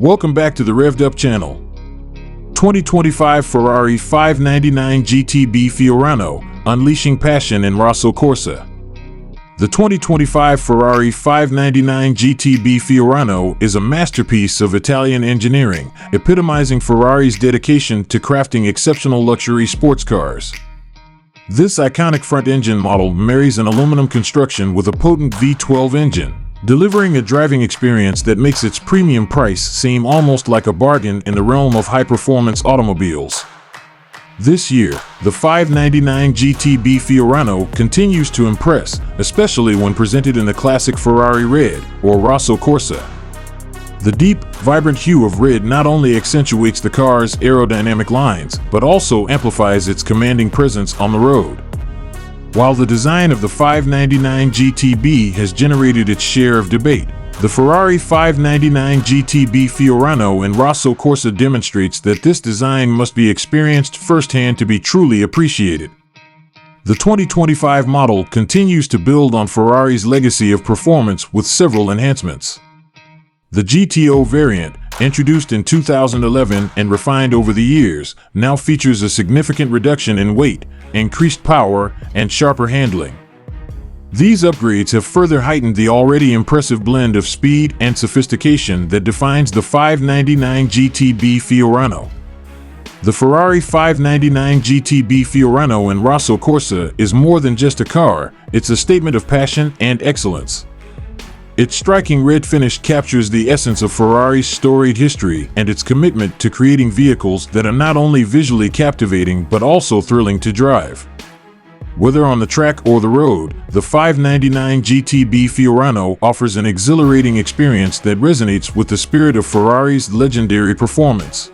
Welcome back to the Revved Up channel. 2025 Ferrari 599 GTB Fiorano, unleashing passion in Rosso Corsa. The 2025 Ferrari 599 GTB Fiorano is a masterpiece of Italian engineering, epitomizing Ferrari's dedication to crafting exceptional luxury sports cars. This iconic front-engine model marries an aluminum construction with a potent V12 engine, delivering a driving experience that makes its premium price seem almost like a bargain in the realm of high-performance automobiles. This year, the 599 GTB Fiorano continues to impress, especially when presented in the classic Ferrari red, or Rosso Corsa. The deep, vibrant hue of red not only accentuates the car's aerodynamic lines, but also amplifies its commanding presence on the road. While the design of the 599 GTB has generated its share of debate, the Ferrari 599 GTB Fiorano in Rosso Corsa demonstrates that this design must be experienced firsthand to be truly appreciated. The 2025 model continues to build on Ferrari's legacy of performance with several enhancements. The GTO variant, introduced in 2011 and refined over the years, now features a significant reduction in weight, increased power, and sharper handling. These upgrades have further heightened the already impressive blend of speed and sophistication that defines the 599 GTB Fiorano. The Ferrari 599 GTB Fiorano in Rosso Corsa is more than just a car, it's a statement of passion and excellence. Its striking red finish captures the essence of Ferrari's storied history and its commitment to creating vehicles that are not only visually captivating but also thrilling to drive. Whether on the track or the road, the 599 GTB Fiorano offers an exhilarating experience that resonates with the spirit of Ferrari's legendary performance.